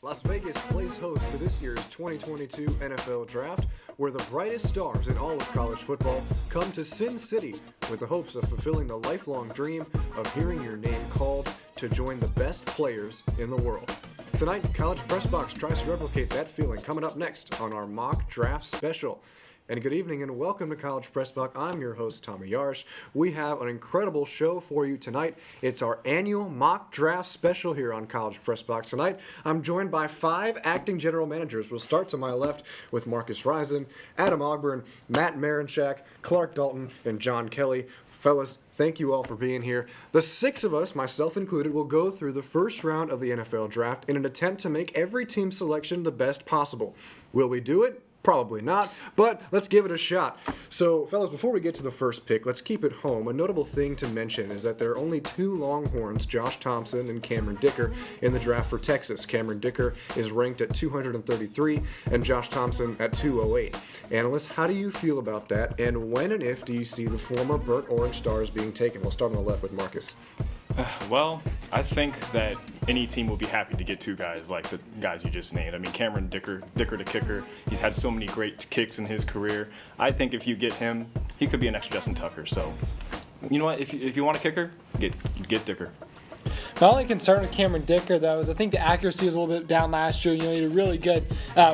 Las Vegas plays host to this year's 2022 NFL Draft, where the brightest stars in all of college football come to Sin City with the hopes of fulfilling the lifelong dream of hearing your name called to join the best players in the world. Tonight, College Press Box tries to replicate that feeling coming up next on our Mock Draft Special. And good evening and welcome to College Press Box. I'm your host, Tommy Yarrish. We have an incredible show for you tonight. It's our annual Mock Draft Special here on College Press Box. Tonight, I'm joined by 5 acting general managers. We'll start to my left with Marcus Risen, Adam Ogburn, Matt Marinchak, Clark Dalton, and John Kelley. Fellas, thank you all for being here. The 6 of us, myself included, will go through the first round of the NFL Draft in an attempt to make every team selection the best possible. Will we do it? Probably not, but let's give it a shot. So, fellas, before we get to the first pick, let's keep it home. A notable thing to mention is that there are only 2 Longhorns, Josh Thompson and Cameron Dicker, in the draft for Texas. Cameron Dicker is ranked at 233 and Josh Thompson at 208. Analysts, how do you feel about that? And when and if do you see the former Burnt Orange Stars being taken? We'll start on the left with Marcus. Well, I think that any team will be happy to get 2 guys like the guys you just named. I mean, Cameron Dicker the kicker. He's had so many great kicks in his career. I think if you get him, he could be an extra Justin Tucker. So, you know what? If you want a kicker, get Dicker. My only concern with Cameron Dicker, though, is I think the accuracy was a little bit down last year. You know, he had a really good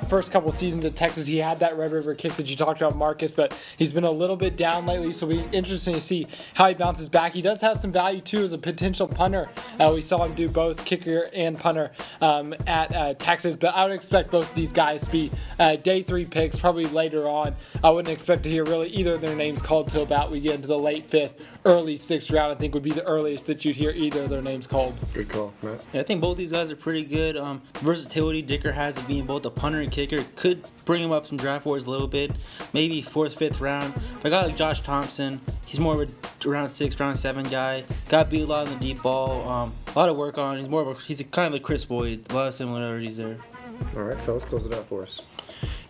first couple seasons at Texas. He had that Red River kick that you talked about, Marcus, but he's been a little bit down lately, so it'll be interesting to see how he bounces back. He does have some value, too, as a potential punter. We saw him do both kicker and punter at Texas, but I would expect both of these guys to be day 3 picks, probably later on. I wouldn't expect to hear really either of their names called till about we get into the late 5th, early 6th round. I think would be the earliest that you'd hear either of their names called. Good call, Matt. Yeah, I think both these guys are pretty good. Versatility Dicker has of being both a punter and kicker could bring him up some draft boards a little bit, maybe 4th, 5th round. But a guy like Josh Thompson, he's more of a round 6, round 7 guy. Got beat a lot on the deep ball. A lot of work on. He's kind of like Chris Boyd. A lot of similarities there. All right, fellas, close it out for us.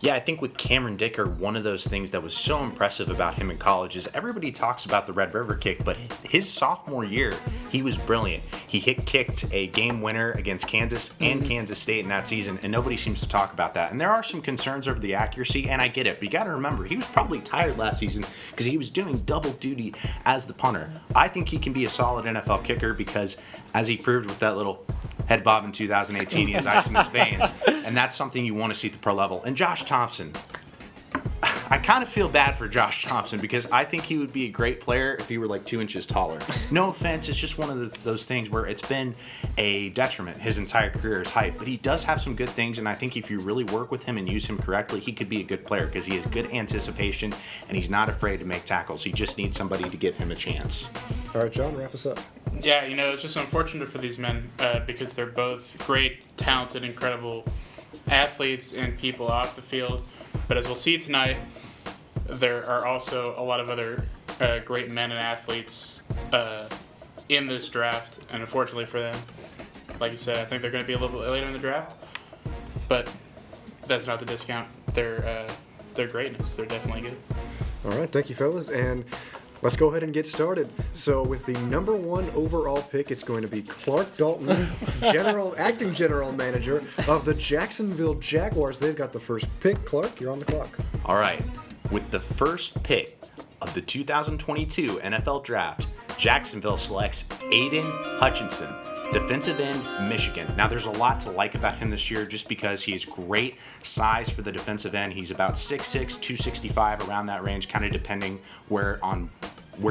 Yeah, I think with Cameron Dicker, one of those things that was so impressive about him in college is everybody talks about the Red River kick, but his sophomore year, he was brilliant. He kicked a game winner against Kansas and Kansas State in that season, and nobody seems to talk about that. And there are some concerns over the accuracy, and I get it, but you got to remember, he was probably tired last season because he was doing double duty as the punter. I think he can be a solid NFL kicker because, as he proved with that little head bob in 2018, he has ice in his veins, and that's something you want to see at the pro level. And Josh Thompson, I kind of feel bad for Josh Thompson because I think he would be a great player if he were like 2 inches taller. No offense, it's just one of those things where it's been a detriment his entire career, his height, but he does have some good things, and I think if you really work with him and use him correctly, he could be a good player because he has good anticipation and he's not afraid to make tackles. He just needs somebody to give him a chance. All right, John, wrap us up. Yeah, you know, it's just unfortunate for these men because they're both great, talented, incredible athletes and people off the field. But as we'll see tonight, there are also a lot of other great men and athletes in this draft. And unfortunately for them, like you said, I think they're going to be a little bit later in the draft. But that's not to discount their greatness. They're definitely good. All right, thank you, fellas. And let's go ahead and get started. So with the number 1 overall pick, it's going to be Clark Dalton, acting general manager of the Jacksonville Jaguars. They've got the first pick. Clark, you're on the clock. All right. With the first pick of the 2022 NFL Draft, Jacksonville selects Aidan Hutchinson, defensive end, Michigan. Now, there's a lot to like about him this year just because he has great size for the defensive end. He's about 6'6", 265, around that range, kind of depending where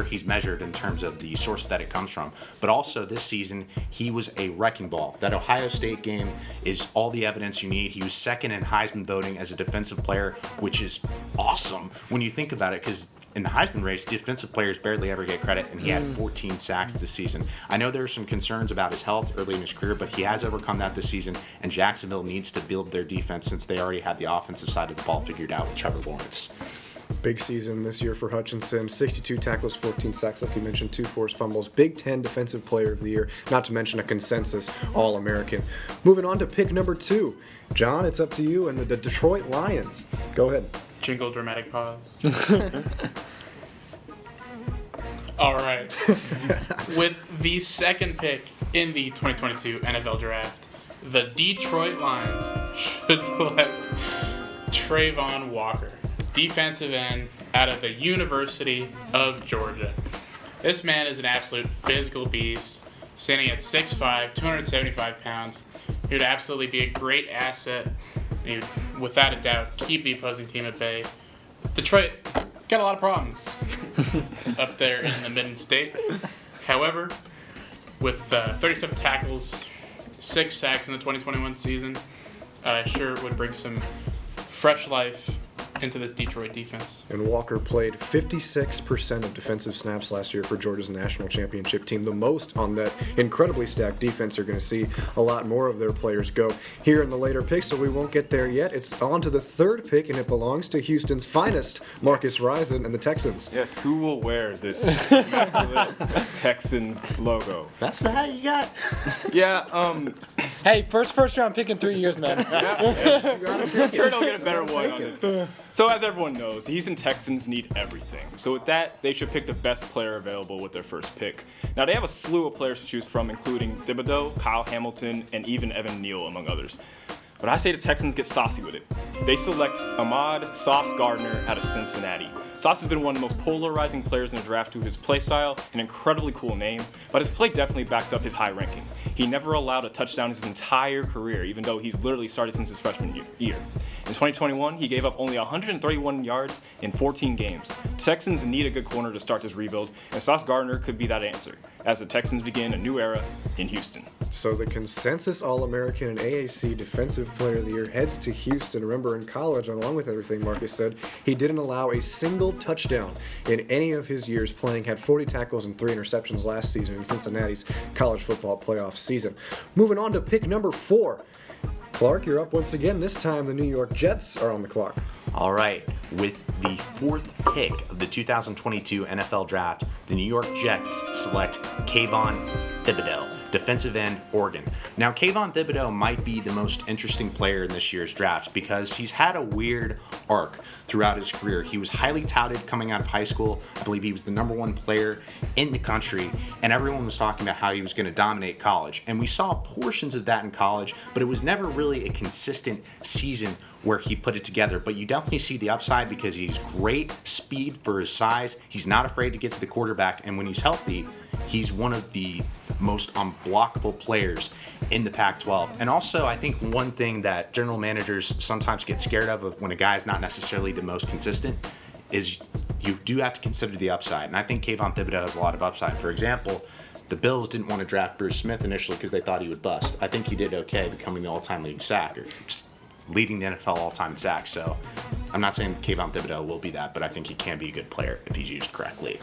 he's measured in terms of the source that it comes from. But also this season, he was a wrecking ball. That Ohio State game is all the evidence you need. He was second in Heisman voting as a defensive player, which is awesome when you think about it, because in the Heisman race, defensive players barely ever get credit, and he had 14 sacks this season. I know there are some concerns about his health early in his career, but he has overcome that this season, and Jacksonville needs to build their defense since they already had the offensive side of the ball figured out with Trevor Lawrence. Big season this year for Hutchinson. 62 tackles, 14 sacks, like you mentioned, 2 forced fumbles. Big Ten Defensive Player of the Year, not to mention a consensus All-American. Moving on to pick number 2. John, it's up to you and the Detroit Lions. Go ahead. Jingle dramatic pause. All right. With the second pick in the 2022 NFL Draft, the Detroit Lions should select Travon Walker, defensive end out of the University of Georgia. This man is an absolute physical beast, standing at 6'5", 275 pounds. He would absolutely be a great asset. He would, without a doubt, keep the opposing team at bay. Detroit got a lot of problems up there in the Mid-State. However, with 37 tackles, 6 sacks in the 2021 season, sure would bring some fresh life into this Detroit defense. And Walker played 56% of defensive snaps last year for Georgia's national championship team, the most on that incredibly stacked defense. You're going to see a lot more of their players go here in the later picks, so we won't get there yet. It's on to the third pick, and it belongs to Houston's finest, Marcus Risen and the Texans. Yes, who will wear this immaculate Texans logo? That's the hat you got. Yeah, Hey, first round pick in 3 years, man. I'm sure they'll get a better one on it. So as everyone knows, the Houston Texans need everything. So with that, they should pick the best player available with their first pick. Now they have a slew of players to choose from, including Thibodeaux, Kyle Hamilton, and even Evan Neal, among others. But I say the Texans get saucy with it. They select Ahmad Sauce Gardner out of Cincinnati. Sauce has been one of the most polarizing players in the draft due to his play style, an incredibly cool name, but his play definitely backs up his high ranking. He never allowed a touchdown his entire career, even though he's literally started since his freshman year. In 2021, he gave up only 131 yards in 14 games. Texans need a good corner to start this rebuild, and Sauce Gardner could be that answer, as the Texans begin a new era in Houston. So the consensus All-American and AAC Defensive Player of the Year heads to Houston. Remember, in college, along with everything Marcus said, he didn't allow a single touchdown in any of his years playing, had 40 tackles and 3 interceptions last season in Cincinnati's college football playoff season. Moving on to pick number 4. Clark, you're up once again. This time the New York Jets are on the clock. All right, with the 4th pick of the 2022 NFL Draft, the New York Jets select Kayvon Thibodeaux, defensive end, Oregon. Now, Kayvon Thibodeaux might be the most interesting player in this year's draft because he's had a weird arc throughout his career. He was highly touted coming out of high school. I believe he was the #1 player in the country, and everyone was talking about how he was going to dominate college. And we saw portions of that in college, but it was never really a consistent season where he put it together. But you definitely see the upside because he's great speed for his size. He's not afraid to get to the quarterback, and when he's healthy, he's one of the most unblockable players in the Pac-12. And also, I think one thing that general managers sometimes get scared of when a guy's not necessarily the most consistent is you do have to consider the upside. And I think Kayvon Thibodeaux has a lot of upside. For example, the Bills didn't want to draft Bruce Smith initially because they thought he would bust. I think he did okay, becoming the all-time leading sacker, leading the NFL all-time sacks. So I'm not saying Kayvon Thibodeaux will be that, but I think he can be a good player if he's used correctly.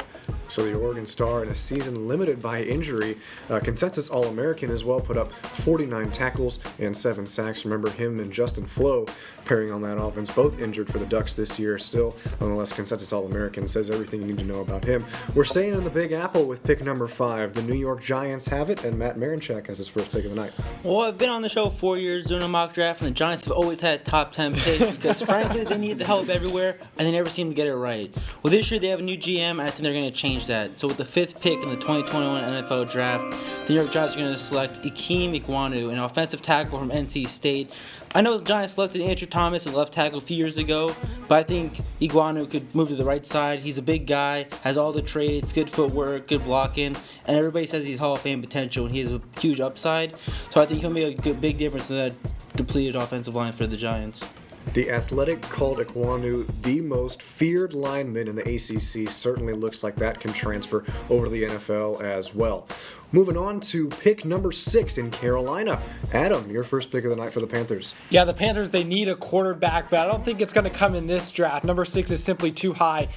So the Oregon Star, in a season limited by injury, consensus All-American as well, put up 49 tackles and 7 sacks. Remember him and Justin Flo pairing on that offense, both injured for the Ducks this year. Still, nonetheless, consensus All-American says everything you need to know about him. We're staying in the Big Apple with pick number 5. The New York Giants have it, and Matt Marinchak has his first pick of the night. Well, I've been on the show 4 years doing a mock draft, and the Giants have always had top 10 picks because, frankly, they need the help everywhere, and they never seem to get it right. Well, this year they have a new GM, and I think they're going to change that. So with the 5th pick in the 2021 NFL Draft, the New York Giants are going to select Ekwonu, an offensive tackle from NC State. I know the Giants selected Andrew Thomas at left tackle a few years ago, but I think Ekwonu could move to the right side. He's a big guy, has all the traits, good footwork, good blocking, and everybody says he's Hall of Fame potential, and he has a huge upside. So I think he'll make a big difference in that depleted offensive line for the Giants. The Athletic called Ekwonu the most feared lineman in the ACC. Certainly looks like that can transfer over to the NFL as well. Moving on to pick number 6 in Carolina. Adam, your first pick of the night for the Panthers. Yeah, the Panthers, they need a quarterback, but I don't think it's going to come in this draft. Number 6 is simply too high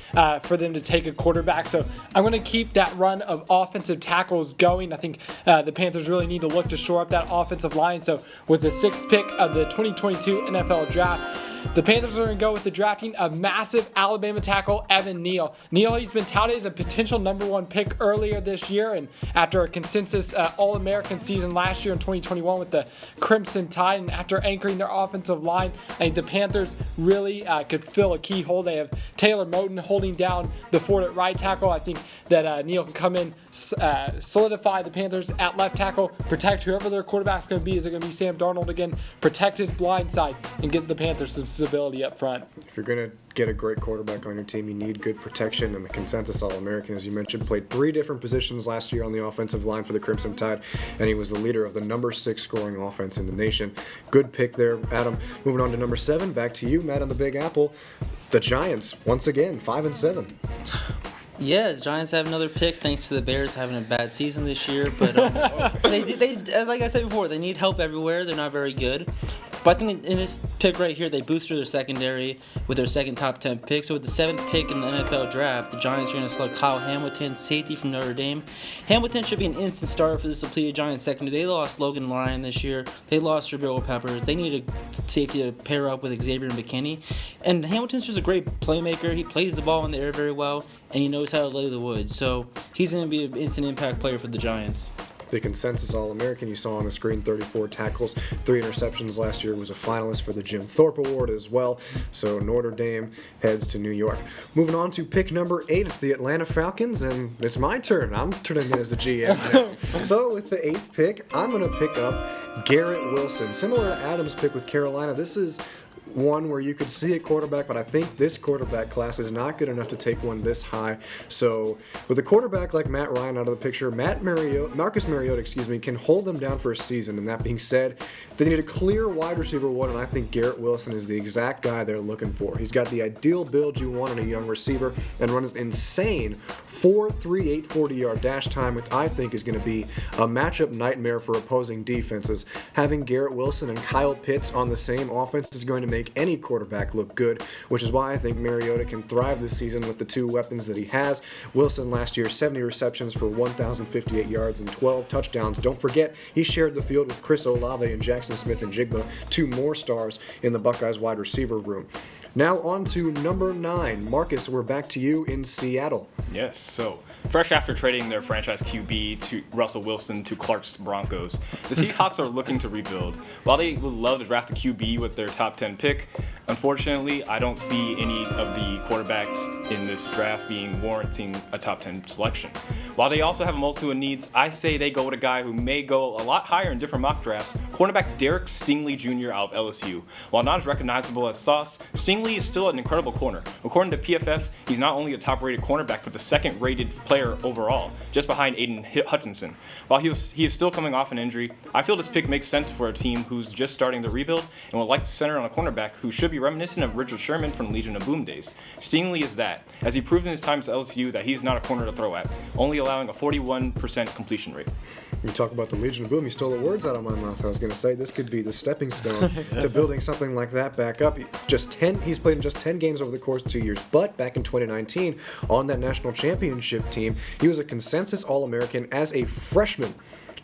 for them to take a quarterback. So I'm going to keep that run of offensive tackles going. I think the Panthers really need to look to shore up that offensive line. So with the 6th pick of the 2022 NFL Draft, the Panthers are going to go with the drafting of massive Alabama tackle Evan Neal. Neal, he's been touted as a potential #1 pick earlier this year, and after a consensus All-American season last year in 2021 with the Crimson Tide, and after anchoring their offensive line, I think the Panthers really could fill a key hole. They have Taylor Moton holding down the fort at right tackle. I think that Neal can come in solidify the Panthers at left tackle, protect whoever their quarterback's going to be. Is it going to be Sam Darnold again? Protect his blind side and give the Panthers some stability up front. If you're going to get a great quarterback on your team, you need good protection, and the consensus All-American, as you mentioned, played 3 different positions last year on the offensive line for the Crimson Tide, and he was the leader of the number 6 scoring offense in the nation. Good pick there, Adam. Moving on to number 7, back to you, Matt, on the Big Apple. The Giants, once again, 5-7. Yeah, the Giants have another pick thanks to the Bears having a bad season this year. But they like I said before, they need help everywhere. They're not very good. But I think in this pick right here, they boosted their secondary with their second top 10 pick. So with the 7th pick in the NFL draft, the Giants are going to select Kyle Hamilton, safety from Notre Dame. Hamilton should be an instant starter for this depleted Giants secondary. They lost Logan Lyon this year. They lost Jabril Peppers. They need a safety to pair up with Xavier McKinney. And Hamilton's just a great playmaker. He plays the ball in the air very well, and he knows how to lay the wood. So he's going to be an instant impact player for the Giants. The consensus All-American you saw on the screen, 34 tackles, 3 interceptions last year, was a finalist for the Jim Thorpe Award as well. So Notre Dame heads to New York. Moving on to pick number 8, it's the Atlanta Falcons, and it's my turn. I'm turning in as a GM now. So with the 8th pick, I'm going to pick up Garrett Wilson. Similar to Adam's pick with Carolina, this is one where you could see a quarterback, but I think this quarterback class is not good enough to take one this high. So with a quarterback like Matt Ryan out of the picture, Marcus Mariota, can hold them down for a season. And that being said, they need a clear wide receiver one, and I think Garrett Wilson is the exact guy they're looking for. He's got the ideal build you want in a young receiver and runs insane 4.38 40-yard dash time, which I think is going to be a matchup nightmare for opposing defenses. Having Garrett Wilson and Kyle Pitts on the same offense is going to make any quarterback look good, which is why I think Mariota can thrive this season with the 2 weapons that he has. Wilson last year, 70 receptions for 1,058 yards and 12 touchdowns. Don't forget, he shared the field with Chris Olave and Jackson Smith-Njigba, 2 more stars in the Buckeyes wide receiver room. Now on to number 9. Marcus, we're back to you in Seattle. Yes, so fresh after trading their franchise QB to Russell Wilson to Clark's Broncos, the Seahawks are looking to rebuild. While they would love to draft a QB with their top 10 pick, unfortunately, I don't see any of the quarterbacks in this draft warranting a top 10 selection. While they also have a multitude of needs, I say they go with a guy who may go a lot higher in different mock drafts, cornerback Derek Stingley Jr. out of LSU. While not as recognizable as Sauce, Stingley is still an incredible corner. According to PFF, he's not only a top-rated cornerback, but the second-rated player overall, just behind Aidan Hutchinson. While he is still coming off an injury, I feel this pick makes sense for a team who's just starting the rebuild and would like to center on a cornerback who should be reminiscent of Richard Sherman from Legion of Boom days. Stingley is that, as he proved in his time at LSU that he's not a corner to throw at, only allowing a 41% completion rate. You talk about the Legion of Boom, you stole the words out of my mouth. I was going to say this could be the stepping stone to building something like that back up. He's played in just 10 games over the course of 2 years, but back in 2019 on that national championship team, he was a consensus All-American as a freshman.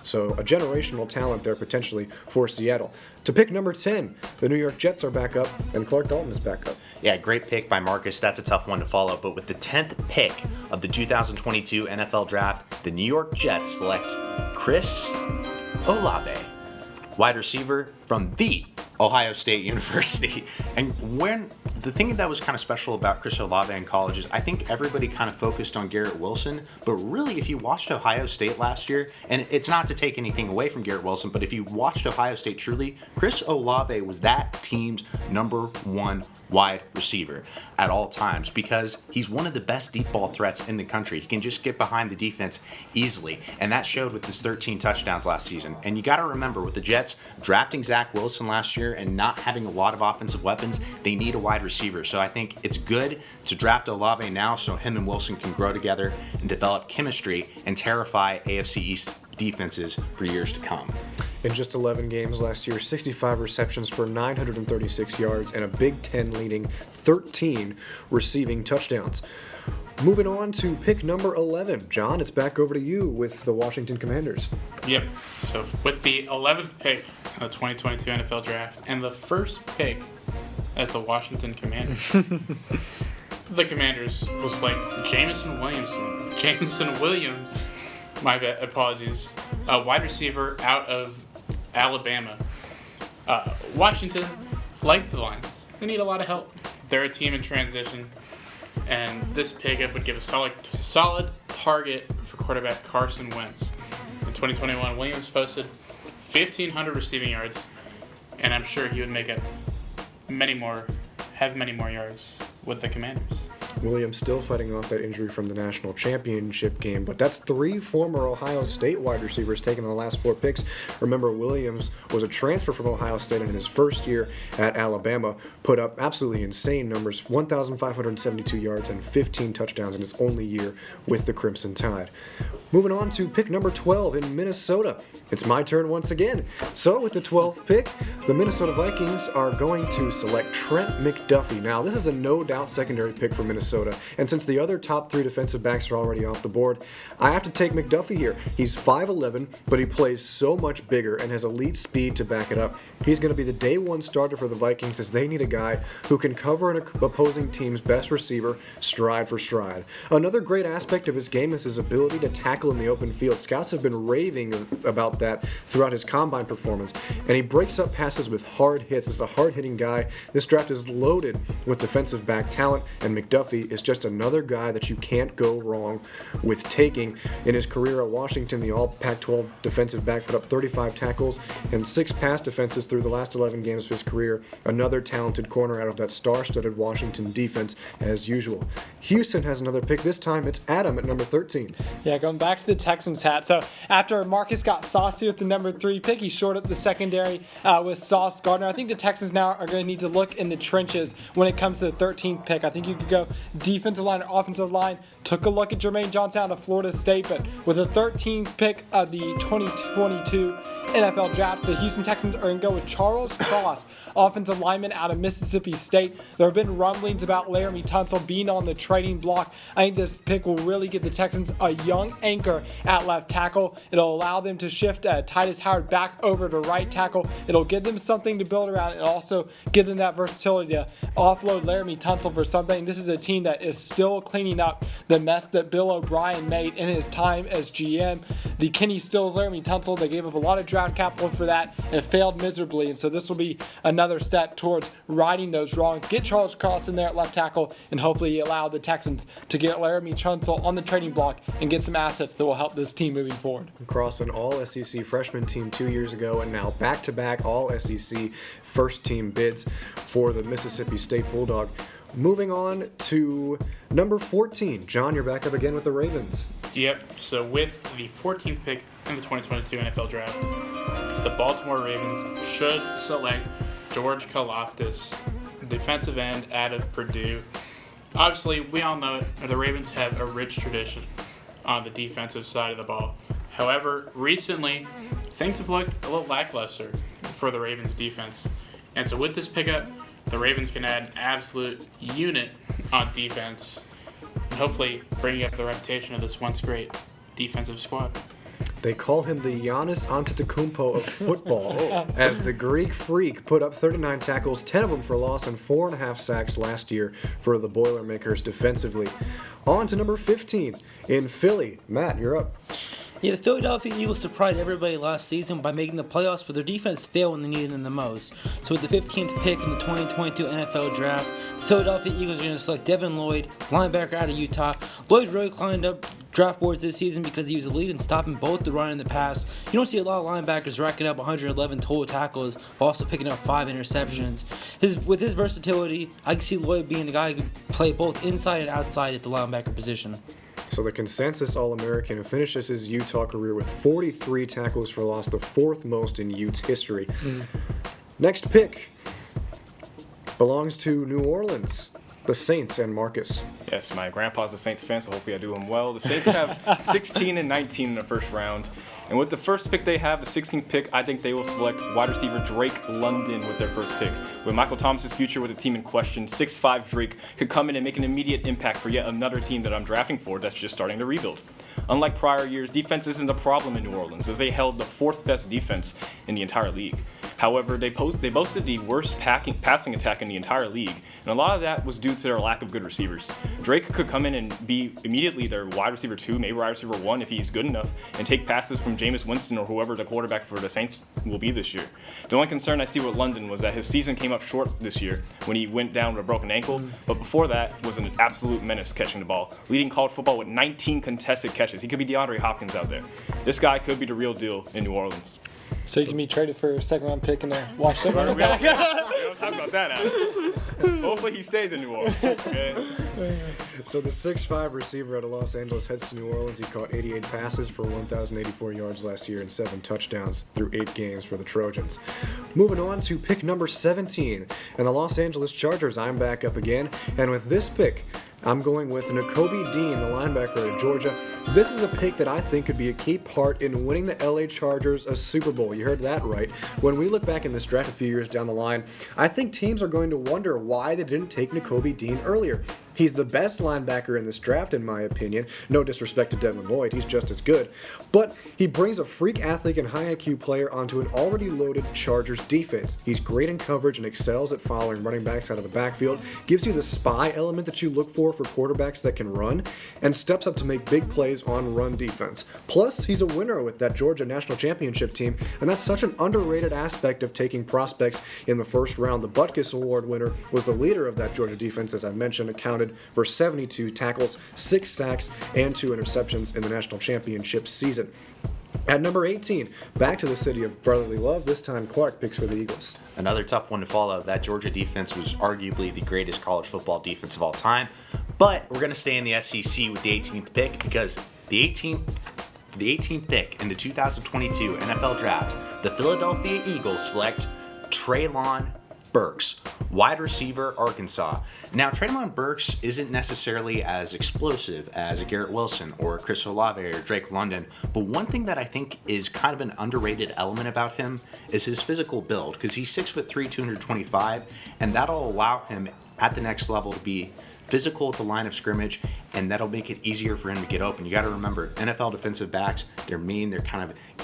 So a generational talent there potentially for Seattle. To pick number 10, the New York Jets are back up, and Clark Dalton is back up. Yeah, great pick by Marcus. That's a tough one to follow. But with the 10th pick of the 2022 NFL Draft, the New York Jets select Chris Olave, wide receiver from the Ohio State University. And when the thing that was kind of special about Chris Olave in college is I think everybody kind of focused on Garrett Wilson, but really if you watched Ohio State last year, and it's not to take anything away from Garrett Wilson, but if you watched Ohio State truly, Chris Olave was that team's number 1 wide receiver at all times because he's one of the best deep ball threats in the country. He can just get behind the defense easily, and that showed with his 13 touchdowns last season. And you got to remember, with the Jets drafting Zach Wilson last year and not having a lot of offensive weapons, they need a wide receiver. So I think it's good to draft Olave now so him and Wilson can grow together and develop chemistry and terrify AFC East defenses for years to come. In just 11 games last year, 65 receptions for 936 yards and a Big Ten leading 13 receiving touchdowns. Moving on to pick number 11. John, it's back over to you with the Washington Commanders. Yep. So with the 11th pick in the 2022 NFL Draft and the first pick as the Washington Commanders, the Commanders will select Jameson Williams. My bad, apologies. A wide receiver out of Alabama. Washington, like the Lions, they need a lot of help. They're a team in transition, and this pickup would give a solid target for quarterback Carson Wentz. In 2021, Williams posted 1,500 receiving yards, and I'm sure he would have many more yards with the Commanders. Williams still fighting off that injury from the national championship game, but that's 3 former Ohio State wide receivers taken in the last 4 picks. Remember, Williams was a transfer from Ohio State, and in his first year at Alabama put up absolutely insane numbers, 1,572 yards and 15 touchdowns in his only year with the Crimson Tide. Moving on to pick number 12 in Minnesota. It's my turn once again. So with the 12th pick, the Minnesota Vikings are going to select Trent McDuffie. Now, this is a no-doubt secondary pick for Minnesota, and since the other top 3 defensive backs are already off the board, I have to take McDuffie here. He's 5'11", but he plays so much bigger and has elite speed to back it up. He's going to be the day 1 starter for the Vikings, as they need a guy who can cover an opposing team's best receiver stride for stride. Another great aspect of his game is his ability to tackle in the open field. Scouts have been raving about that throughout his combine performance, and he breaks up passes with hard hits. It's a hard-hitting guy. This draft is loaded with defensive back talent, and McDuffie is just another guy that you can't go wrong with taking. In his career at Washington, the all Pac-12 defensive back put up 35 tackles and 6 pass defenses through the last 11 games of his career. Another talented corner out of that star-studded Washington defense as usual. Houston has another pick. This time it's Adam at number 13. Yeah, going back to the Texans hat. So after Marcus got saucy with the number 3 pick, he shored up the secondary with Sauce Gardner. I think the Texans now are going to need to look in the trenches when it comes to the 13th pick. I think you could go defensive line or offensive line. Took a look at Jermaine Johnson out of Florida State, but with the 13th pick of the 2022 NFL Draft, the Houston Texans are going to go with Charles Cross, offensive lineman out of Mississippi State. There have been rumblings about Laramie Tunsil being on the trading block. I think this pick will really get the Texans a young anchor at left tackle. It'll allow them to shift Titus Howard back over to right tackle. It'll give them something to build around and also give them that versatility to offload Laramie Tunsil for something. This is a team that is still cleaning up the mess that Bill O'Brien made in his time as GM. The Kenny Stills, Laramie Tunsil, they gave up a lot of draft capital for that and failed miserably, and so this will be another step towards righting those wrongs. Get Charles Cross in there at left tackle and hopefully allow the Texans to get Laramie Tunsil on the trading block and get some assets that will help this team moving forward. Cross an all-SEC freshman team 2 years ago, and now back-to-back all-SEC first-team bids for the Mississippi State Bulldog. Moving on to number 14. John, you're back up again with the Ravens. Yep, so with the 14th pick in the 2022 NFL Draft, the Baltimore Ravens should select George Karlaftis, defensive end out of Purdue. Obviously, we all know the Ravens have a rich tradition on the defensive side of the ball. However, recently, things have looked a little lackluster for the Ravens defense. And so with this pickup, the Ravens can add an absolute unit on defense and hopefully bring up the reputation of this once great defensive squad. They call him the Giannis Antetokounmpo of football, as the Greek Freak put up 39 tackles, 10 of them for loss, and 4.5 sacks last year for the Boilermakers defensively. On to number 15 in Philly. Matt, you're up. Yeah, the Philadelphia Eagles surprised everybody last season by making the playoffs, but their defense failed when they needed them the most. So with the 15th pick in the 2022 NFL Draft, the Philadelphia Eagles are going to select Devin Lloyd, linebacker out of Utah. Lloyd really climbed up draft boards this season because he was a lead in stopping both the run and the pass. You don't see a lot of linebackers racking up 111 total tackles while also picking up 5 interceptions. With his versatility, I can see Lloyd being the guy who can play both inside and outside at the linebacker position. So the consensus All-American finishes his Utah career with 43 tackles for loss, the 4th most in Utes history. Next pick belongs to New Orleans, the Saints and Marcus. Yes, my grandpa's a Saints fan, so hopefully I do him well. The Saints have 16 and 19 in the first round. And with the first pick they have, the 16th pick, I think they will select wide receiver Drake London with their first pick. With Michael Thomas's future with the team in question, 6'5" Drake could come in and make an immediate impact for yet another team that I'm drafting for that's just starting to rebuild. Unlike prior years, defense isn't a problem in New Orleans, as they held the 4th best defense in the entire league. However, they boasted the worst passing attack in the entire league, and a lot of that was due to their lack of good receivers. Drake could come in and be immediately their wide receiver 2, maybe wide receiver 1 if he's good enough, and take passes from Jameson Winston or whoever the quarterback for the Saints will be this year. The only concern I see with London was that his season came up short this year when he went down with a broken ankle, but before that was an absolute menace catching the ball, leading college football with 19 contested catches. He could be DeAndre Hopkins out there. This guy could be the real deal in New Orleans. So you can be traded for a second-round pick and a washed-up running We don't back. talk about that, Adam. Hopefully he stays in New Orleans. Okay? So the 6'5 receiver out of Los Angeles heads to New Orleans. He caught 88 passes for 1,084 yards last year and 7 touchdowns through 8 games for the Trojans. Moving on to pick number 17. And the Los Angeles Chargers, I'm back up again. And with this pick, I'm going with Nakobe Dean, the linebacker of Georgia. This is a pick that I think could be a key part in winning the LA Chargers a Super Bowl. You heard that right. When we look back in this draft a few years down the line, I think teams are going to wonder why they didn't take Nakobe Dean earlier. He's the best linebacker in this draft, in my opinion. No disrespect to Devin Lloyd, he's just as good. But he brings a freak athlete and high IQ player onto an already loaded Chargers defense. He's great in coverage and excels at following running backs out of the backfield, gives you the spy element that you look for quarterbacks that can run, and steps up to make big plays on run defense. Plus, he's a winner with that Georgia national championship team, and that's such an underrated aspect of taking prospects in the first round. The Butkus Award winner was the leader of that Georgia defense, as I mentioned, accounted for 72 tackles, 6 sacks, and 2 interceptions in the national championship season. At number 18, back to the city of brotherly love, this time Clark picks for the Eagles. Another tough one to follow. That Georgia defense was arguably the greatest college football defense of all time. But we're going to stay in the SEC with the 18th pick because the 18th pick in the 2022 NFL Draft, the Philadelphia Eagles select Treylon Burks, wide receiver, Arkansas. Now, Treylon Burks isn't necessarily as explosive as a Garrett Wilson or a Chris Olave or Drake London, but one thing that I think is kind of an underrated element about him is his physical build, because he's 6'3", 225, and that'll allow him at the next level to be physical at the line of scrimmage, and that'll make it easier for him to get open. You got to remember, NFL defensive backs, they're mean,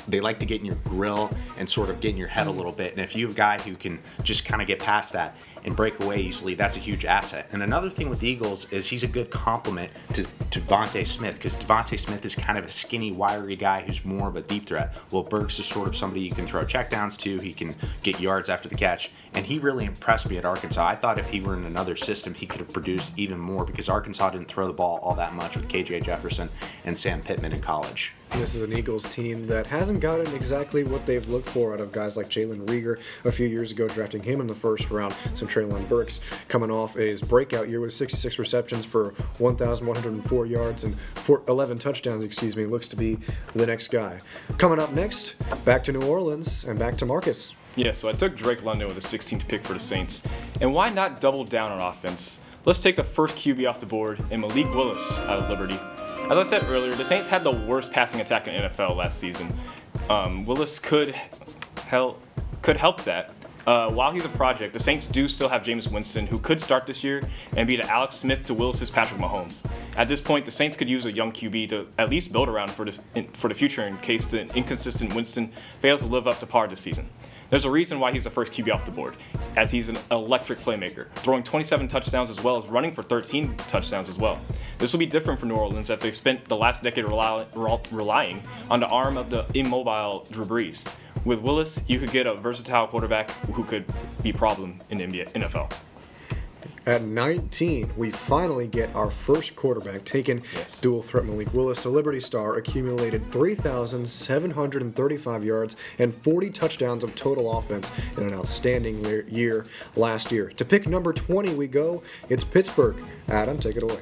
they like to get in your grill and sort of get in your head a little bit, and if you have a guy who can just kind of get past that and break away easily, that's a huge asset. And another thing with the Eagles is he's a good complement to Devontae Smith, because Devontae Smith is kind of a skinny, wiry guy who's more of a deep threat. Well, Burks is sort of somebody you can throw checkdowns to, he can get yards after the catch, and he really impressed me at Arkansas. I thought if he were in another system, he could have produced even more, because Arkansas didn't throw the ball all that much with KJ Jefferson and Sam Pittman in college. This is an Eagles team that hasn't gotten exactly what they've looked for out of guys like Jalen Reagor a few years ago, drafting him in the first round. Some Treylon Burks coming off his breakout year with 66 receptions for 1,104 yards and 11 touchdowns, looks to be the next guy. Coming up next, back to New Orleans and back to Marcus. Yeah, so I took Drake London with the 16th pick for the Saints. And why not double down on offense? Let's take the first QB off the board and Malik Willis out of Liberty. As I said earlier, the Saints had the worst passing attack in NFL last season. Willis could help that. While he's a project, the Saints do still have Jameson Winston, who could start this year and be the Alex Smith to Willis's Patrick Mahomes. At this point, the Saints could use a young QB to at least build around for the future in case the inconsistent Winston fails to live up to par this season. There's a reason why he's the first QB off the board, as he's an electric playmaker, throwing 27 touchdowns as well as running for 13 touchdowns as well. This will be different for New Orleans, as they've spent the last decade relying on the arm of the immobile Drew Brees. With Willis, you could get a versatile quarterback who could be a problem in the NFL. At 19, we finally get our first quarterback taken. Yes. Dual threat Malik Willis, the Liberty Star, accumulated 3,735 yards and 40 touchdowns of total offense in an outstanding year last year. To pick number 20 we go. It's Pittsburgh. Adam, take it away.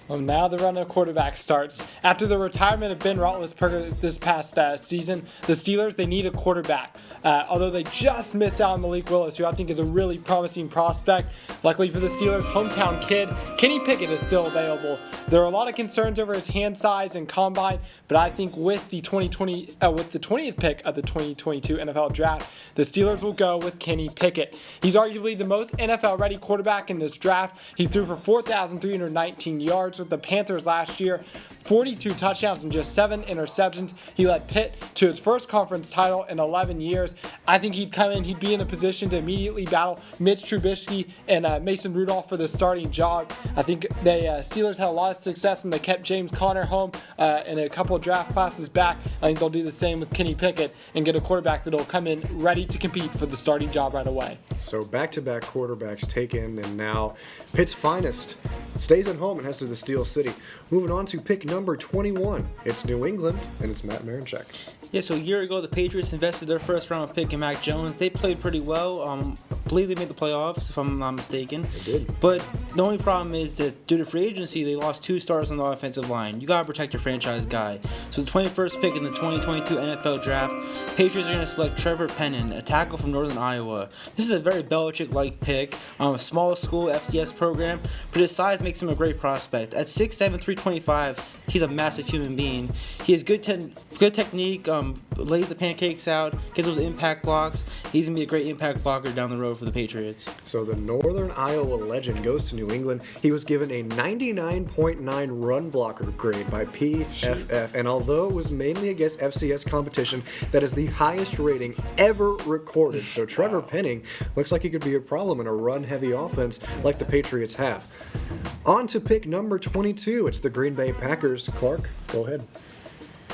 Well, now the run of quarterback starts. After the retirement of Ben Roethlisberger this past season, the Steelers, they need a quarterback. Although they just missed out on Malik Willis, who I think is a really promising prospect. Luckily for the Steelers, hometown kid, Kenny Pickett is still available. There are a lot of concerns over his hand size and combine, but I think with the 20th pick of the 2022 NFL Draft, the Steelers will go with Kenny Pickett. He's arguably the most NFL-ready quarterback in this draft. He threw for 4,319 yards with the Panthers last year. 42 touchdowns and just 7 interceptions. He led Pitt to his first conference title in 11 years. I think he'd come in, he'd be in a position to immediately battle Mitch Trubisky and Mason Rudolph for the starting job. I think the Steelers had a lot of success when they kept James Conner home in a couple of draft classes back. I think they'll do the same with Kenny Pickett and get a quarterback that'll come in ready to compete for the starting job right away. So back-to-back quarterbacks taken, and now Pitt's finest stays at home and heads to the Steel City. Moving on to pick number 21. It's New England, and it's Matt Marinchak. Yeah, so a year ago, the Patriots invested their first-round pick in Mac Jones. They played pretty well. I believe they made the playoffs, if I'm not mistaken. They did. But the only problem is that due to free agency, they lost 2 stars on the offensive line. You got to protect your franchise guy. So the 21st pick in the 2022 NFL Draft, Patriots are going to select Trevor Pennon, a tackle from Northern Iowa. This is a very Belichick-like pick, a small school FCS program, but his size makes him a great prospect. At 6'7", 325, he's a massive human being. He has good technique, lays the pancakes out, gets those impact blocks. He's going to be a great impact blocker down the road for the Patriots. So the Northern Iowa legend goes to New England. He was given a 99.9 run blocker grade by PFF, and although it was mainly against FCS competition, that is the highest rating ever recorded. So Trevor Penning looks like he could be a problem in a run-heavy offense like the Patriots have. On to pick number 22. It's the Green Bay Packers. Clark, go ahead.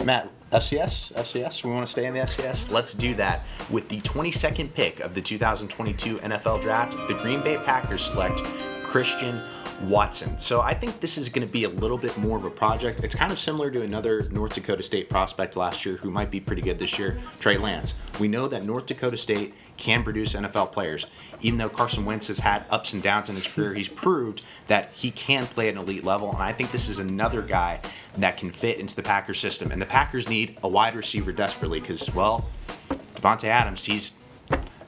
Matt, FCS? We want to stay in the FCS? Let's do that. With the 22nd pick of the 2022 NFL Draft, the Green Bay Packers select Christian Watson. So I think this is going to be a little bit more of a project. It's kind of similar to another North Dakota State prospect last year who might be pretty good this year, Trey Lance. We know that North Dakota State can produce NFL players. Even though Carson Wentz has had ups and downs in his career, he's proved that he can play at an elite level, and I think this is another guy that can fit into the Packers system. And the Packers need a wide receiver desperately because, well, Devontae Adams, he's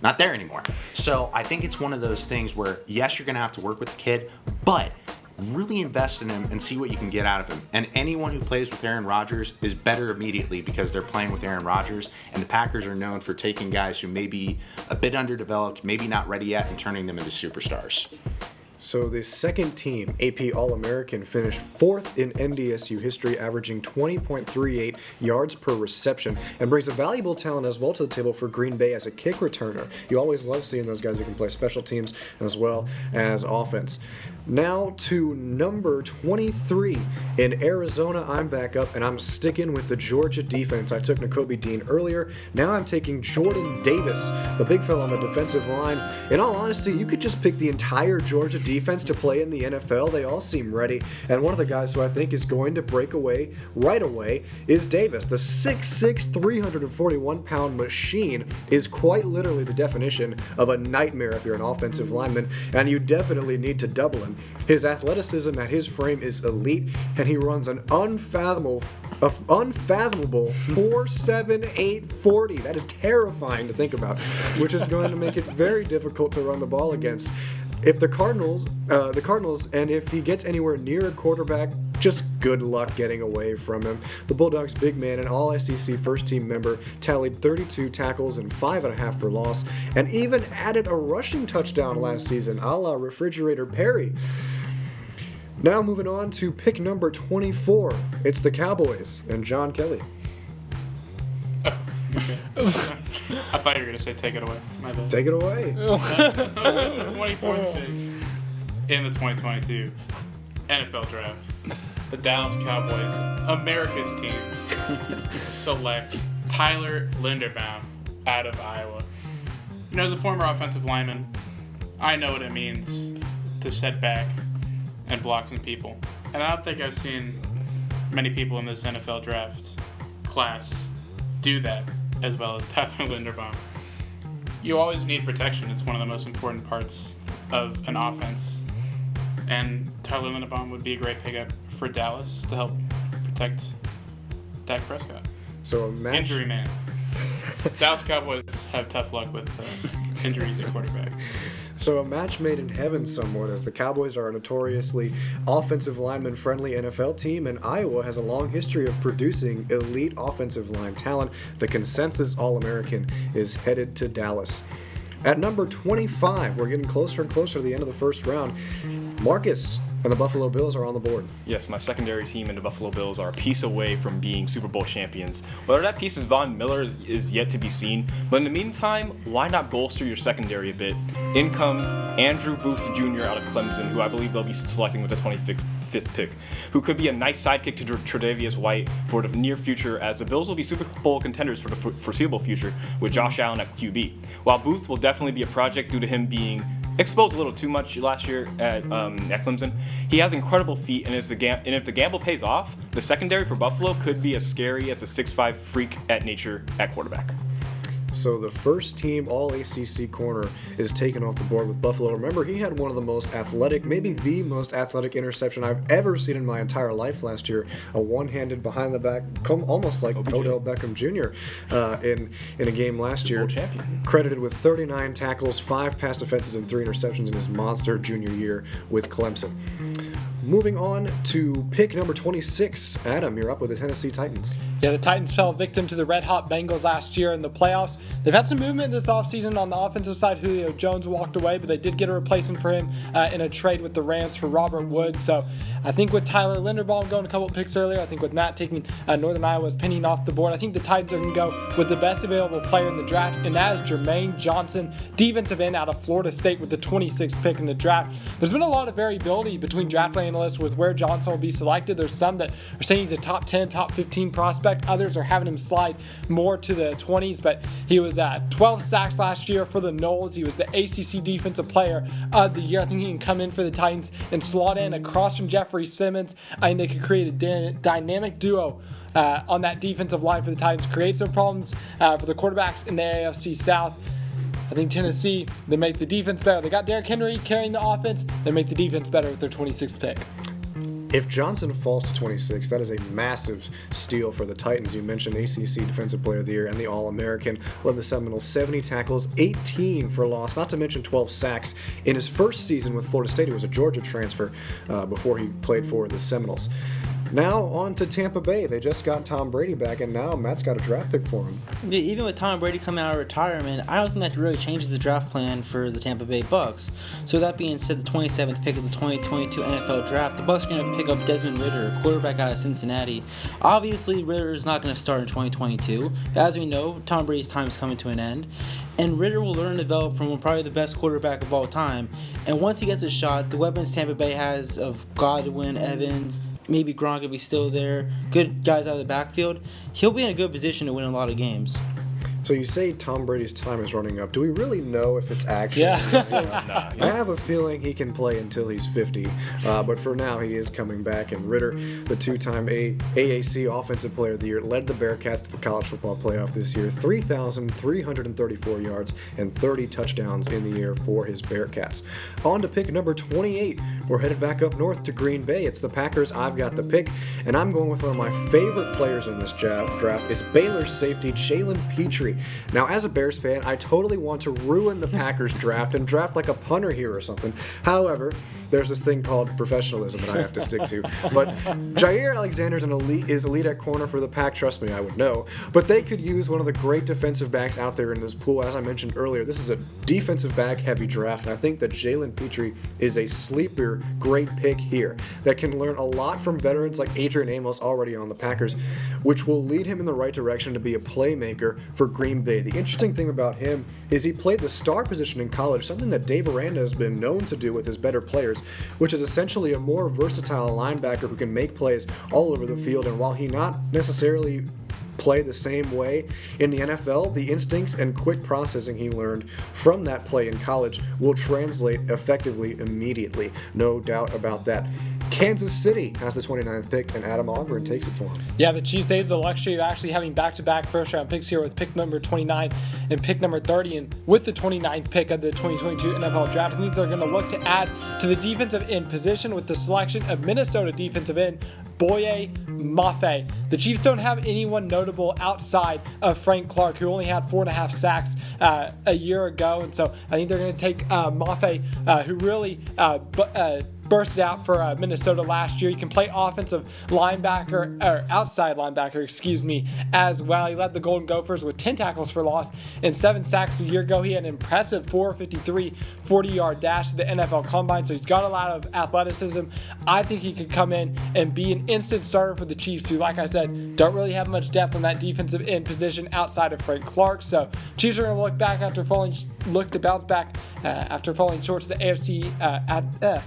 not there anymore. So I think it's one of those things where, yes, you're going to have to work with the kid, but really invest in him and see what you can get out of him. And anyone who plays with Aaron Rodgers is better immediately because they're playing with Aaron Rodgers. And the Packers are known for taking guys who may be a bit underdeveloped, maybe not ready yet, and turning them into superstars. So the second team, AP All-American, finished 4th in NDSU history, averaging 20.38 yards per reception, and brings a valuable talent as well to the table for Green Bay as a kick returner. You always love seeing those guys who can play special teams as well as offense. Now to number 23. In Arizona, I'm back up, and I'm sticking with the Georgia defense. I took Nakobe Dean earlier. Now I'm taking Jordan Davis, the big fella on the defensive line. In all honesty, you could just pick the entire Georgia defense to play in the NFL. They all seem ready. And one of the guys who I think is going to break away right away is Davis. The 6'6", 341-pound machine is quite literally the definition of a nightmare if you're an offensive lineman, and you definitely need to double him. His athleticism at his frame is elite, and he runs an unfathomable 4.78 40. That is terrifying to think about, which is going to make it very difficult to run the ball against. If the Cardinals, and if he gets anywhere near a quarterback, just good luck getting away from him. The Bulldogs' big man, an all-SEC first-team member, tallied 32 tackles and 5.5 for loss, and even added a rushing touchdown last season, a la Refrigerator Perry. Now moving on to pick number 24. It's the Cowboys and John Kelley. Okay. I thought you were going to say take it away. My bad. Take it away. The 24th pick in the 2022 NFL Draft, the Dallas Cowboys, America's team, selects Tyler Linderbaum out of Iowa. You know, as a former offensive lineman, I know what it means to set back and block some people. And I don't think I've seen many people in this NFL Draft class do that as well as Tyler Linderbaum. You always need protection. It's one of the most important parts of an offense. And Tyler Linderbaum would be a great pickup for Dallas to help protect Dak Prescott. So a match. Injury man. Dallas Cowboys have tough luck with injuries at quarterback. So a match made in heaven somewhat, as the Cowboys are a notoriously offensive lineman-friendly NFL team, and Iowa has a long history of producing elite offensive line talent. The consensus All-American is headed to Dallas. At number 25, we're getting closer and closer to the end of the first round. Marcus, And the Buffalo Bills are on the board. Yes, my secondary team and the Buffalo Bills are a piece away from being Super Bowl champions. Whether that piece is Von Miller is yet to be seen, but in the meantime, why not bolster your secondary a bit? In comes Andrew Booth Jr. out of Clemson, who I believe they'll be selecting with the 25th pick, who could be a nice sidekick to Tre'Davious White for the near future, as the Bills will be Super Bowl contenders for the foreseeable future with Josh Allen at QB. While Booth will definitely be a project due to him being exposed a little too much last year at Clemson, he has incredible feet, and if the gamble pays off, the secondary for Buffalo could be as scary as a 6'5" freak at nature at quarterback. So the first team All-ACC corner is taken off the board with Buffalo. Remember, he had one of the most athletic, maybe the most athletic interception I've ever seen in my entire life last year. A one-handed behind the back, almost like Odell Beckham Jr. In a game last year. Credited with 39 tackles, 5 pass defenses, and 3 interceptions in his monster junior year with Clemson. Moving on to pick number 26. Adam, you're up with the Tennessee Titans. Yeah, the Titans fell victim to the red-hot Bengals last year in the playoffs. They've had some movement this offseason on the offensive side. Julio Jones walked away, but they did get a replacement for him in a trade with the Rams for Robert Woods. So I think with Tyler Linderbaum going a couple of picks earlier, I think with Matt taking Northern Iowa's Penny off the board, I think the Titans are going to go with the best available player in the draft, and that is Jermaine Johnson, defensive end out of Florida State with the 26th pick in the draft. There's been a lot of variability between draft analysts with where Johnson will be selected. There's some that are saying he's a top 10, top 15 prospect. Others are having him slide more to the 20s, but he was at 12 sacks last year for the Noles. He was the ACC Defensive Player of the Year. I think he can come in for the Titans and slot in across from Jeffrey Simmons. I think they could create a dynamic duo on that defensive line for the Titans, create some problems for the quarterbacks in the AFC South. I think Tennessee, they make the defense better. They got Derrick Henry carrying the offense. They make the defense better with their 26th pick. If Johnson falls to 26, that is a massive steal for the Titans. You mentioned ACC Defensive Player of the Year and the All-American. Led the Seminoles 70 tackles, 18 for loss, not to mention 12 sacks. In his first season with Florida State, he was a Georgia transfer before he played for the Seminoles. Now on to Tampa Bay. They just got Tom Brady back, and now Matt's got a draft pick for him. Even with Tom Brady coming out of retirement, I don't think that really changes the draft plan for the Tampa Bay Bucks. So that being said, the 27th pick of the 2022 NFL Draft, the Bucks are going to pick up Desmond Ridder, quarterback out of Cincinnati. Obviously, Ridder is not going to start in 2022. As we know, Tom Brady's time is coming to an end. And Ridder will learn and develop from probably the best quarterback of all time. And once he gets a shot, the weapons Tampa Bay has of Godwin, Evans, maybe Gronk will be still there, good guys out of the backfield, he'll be in a good position to win a lot of games. So you say Tom Brady's time is running up. Do we really know if it's actually? Yeah. I have a feeling he can play until he's 50, but for now he is coming back. And Ridder, the two-time AAC Offensive Player of the Year, led the Bearcats to the college football playoff this year. 3,334 yards and 30 touchdowns in the air for his Bearcats. On to pick number 28. We're headed back up north to Green Bay. It's the Packers. I've got the pick, and I'm going with one of my favorite players in this draft. It's Baylor's safety, Jalen Petrie. Now, as a Bears fan, I totally want to ruin the Packers draft and draft like a punter here or something. However, there's this thing called professionalism that I have to stick to. But Jair Alexander's is elite at corner for the Pack. Trust me, I would know. But they could use one of the great defensive backs out there in this pool. As I mentioned earlier, this is a defensive back-heavy draft, and I think that Jalen Petrie is a sleeper, great pick here that can learn a lot from veterans like Adrian Amos already on the Packers, which will lead him in the right direction to be a playmaker for Green Bay. The interesting thing about him is he played the star position in college, something that Dave Aranda has been known to do with his better players, which is essentially a more versatile linebacker who can make plays all over the field. And while he not necessarily play the same way in the NFL, the instincts and quick processing he learned from that play in college will translate effectively immediately. No doubt about that. Kansas City has the 29th pick, and Adam Ogburn takes it for him. Yeah, the Chiefs, they have the luxury of actually having back-to-back first-round picks here with pick number 29 and pick number 30. And with the 29th pick of the 2022 NFL Draft, I think they're going to look to add to the defensive end position with the selection of Minnesota defensive end Boye Mafe. The Chiefs don't have anyone notable outside of Frank Clark, who only had 4.5 sacks a year ago. And so I think they're going to take Mafe, who really bursted out for Minnesota last year. He can play offensive linebacker, or outside linebacker, as well. He led the Golden Gophers with 10 tackles for loss and 7 sacks a year ago. He had an impressive 4.53 40-yard dash to the NFL Combine, so he's got a lot of athleticism. I think he could come in and be an instant starter for the Chiefs, who, like I said, don't really have much depth on that defensive end position outside of Frank Clark. So Chiefs are going to look to bounce back after falling short to the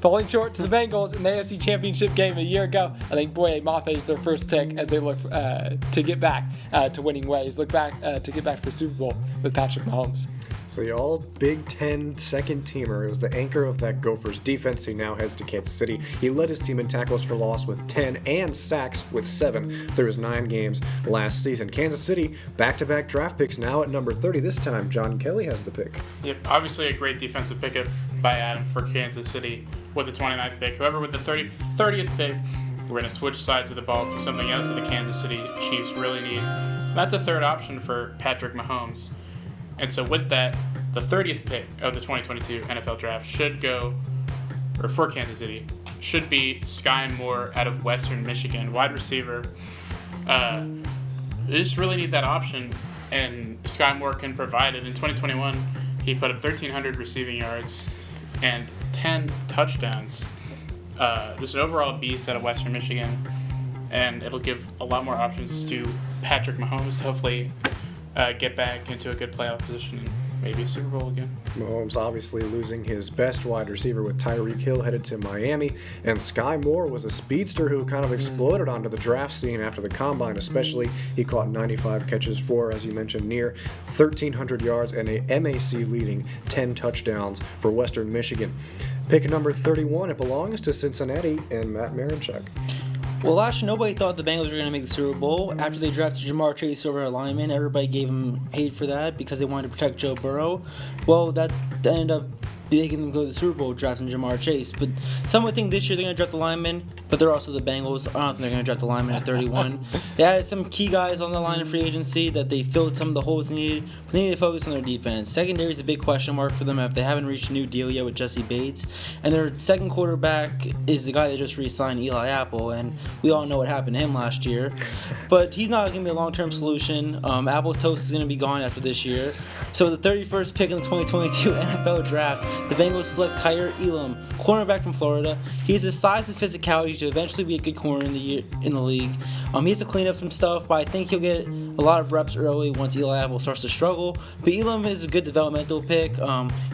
falling short to the Bengals in the AFC Championship game a year ago. I think Boye Mafe is their first pick as they look to get back to winning ways. Look back to get back to the Super Bowl with Patrick Mahomes. So the all Big Ten second teamer is the anchor of that Gophers defense. He now heads to Kansas City. He led his team in tackles for loss with 10 and sacks with 7 through his 9 games last season. Kansas City, back-to-back draft picks now at number 30. This time, John Kelley has the pick. Yep, obviously a great defensive pickup by Adam for Kansas City with the 29th pick. However, with the 30th pick, we're going to switch sides of the ball to something else that the Kansas City Chiefs really need. That's a third option for Patrick Mahomes. And so with that, the 30th pick of the 2022 NFL Draft for Kansas City, should be Sky Moore out of Western Michigan, wide receiver. They just really need that option, and Sky Moore can provide it. In 2021, he put up 1,300 receiving yards and 10 touchdowns. Just an overall beast out of Western Michigan, and it'll give a lot more options to Patrick Mahomes to hopefully get back into a good playoff position and maybe a Super Bowl again. Mahomes obviously losing his best wide receiver with Tyreek Hill headed to Miami, and Sky Moore was a speedster who kind of exploded onto the draft scene after the Combine especially. He caught 95 catches for, as you mentioned, near 1,300 yards and a MAC leading 10 touchdowns for Western Michigan. Pick number 31, it belongs to Cincinnati and Matt Marinchak. Well, last year, nobody thought the Bengals were going to make the Super Bowl. After they drafted Jamar Chase over a lineman, everybody gave him hate for that because they wanted to protect Joe Burrow. Well, that ended up making them go to the Super Bowl drafting Jamar Chase. But some would think this year they're going to draft the lineman, but they're also the Bengals. I don't think they're going to draft the lineman at 31. They had some key guys on the line of free agency that they filled some of the holes they needed. But they need to focus on their defense. Secondary is a big question mark for them if they haven't reached a new deal yet with Jesse Bates. And their second quarterback is the guy that just re-signed, Eli Apple, and we all know what happened to him last year. But he's not going to be a long-term solution. Apple Toast is going to be gone after this year. So the 31st pick in the 2022 NFL Draft, the Bengals select Kaiir Elam, cornerback from Florida. He has the size and physicality to eventually be a good corner in the league. He has to clean up some stuff, but I think he'll get a lot of reps early once Eli Apple starts to struggle. But Elam is a good developmental pick.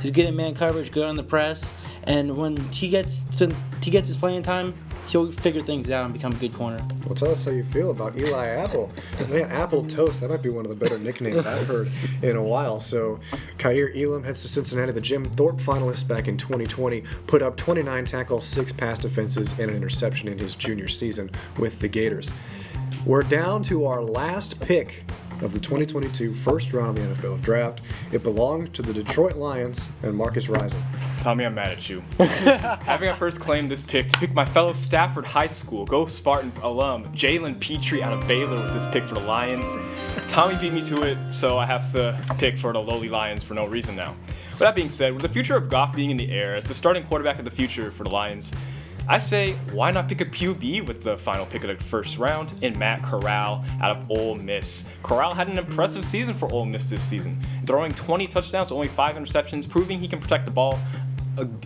He's good in man coverage, good on the press, and when he gets his playing time, he'll figure things out and become a good corner. Well, tell us how you feel about Eli Apple. Man, Apple Toast, that might be one of the better nicknames I've heard in a while. So, Kaiir Elam heads to Cincinnati. The Jim Thorpe finalist back in 2020 put up 29 tackles, 6 pass defenses, and an interception in his junior season with the Gators. We're down to our last pick of the 2022 first round of the NFL Draft. It belongs to the Detroit Lions and Marcus Rising. Tommy, I'm mad at you. Having I first claimed this pick to pick my fellow Stafford High School, Go Spartans alum, Jalen Petrie out of Baylor with this pick for the Lions. Tommy beat me to it, so I have to pick for the lowly Lions for no reason now. With that being said, with the future of Goff being in the air as the starting quarterback of the future for the Lions, I say, why not pick a QB with the final pick of the first round in Matt Corral out of Ole Miss. Corral had an impressive season for Ole Miss this season, throwing 20 touchdowns, only 5 interceptions, proving he can protect the ball,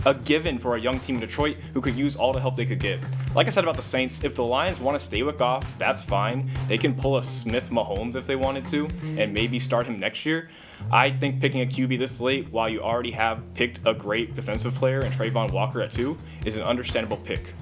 a given for a young team in Detroit who could use all the help they could get. Like I said about the Saints, if the Lions want to stay with Goff, that's fine. They can pull a Smith Mahomes if they wanted to, and maybe start him next year. I think picking a QB this late, while you already have picked a great defensive player in Travon Walker at 2, is an understandable pick.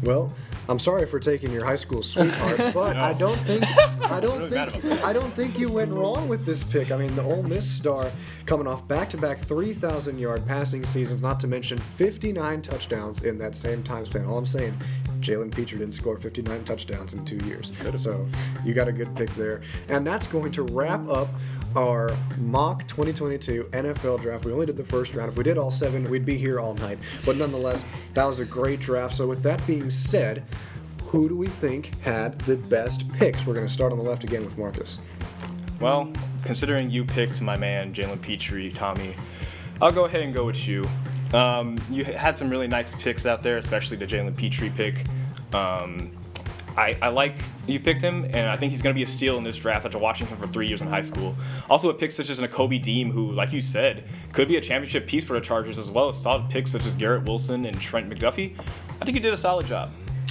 Well, I'm sorry for taking your high school sweetheart, but No. I don't think Really you went wrong with this pick. I mean, the Ole Miss star coming off back-to-back 3,000-yard passing seasons, not to mention 59 touchdowns in that same time span. All I'm saying, Jalen Petrie didn't score 59 touchdowns in 2 years. So you got a good pick there. And that's going to wrap up our mock 2022 NFL draft. We only did the first round. If we did all 7, we'd be here all night. But nonetheless, that was a great draft. So with that being said, who do we think had the best picks? We're going to start on the left again with Marcus. Well, considering you picked my man Jalen Petrie, Tommy, I'll go ahead and go with you. You had some really nice picks out there, especially the Jalen Petrie pick. I like you picked him, and I think he's going to be a steal in this draft after watching him for 3 years in high school. Also, a pick such as Nakobe Dean, who, like you said, could be a championship piece for the Chargers, as well as solid picks such as Garrett Wilson and Trent McDuffie. I think you did a solid job.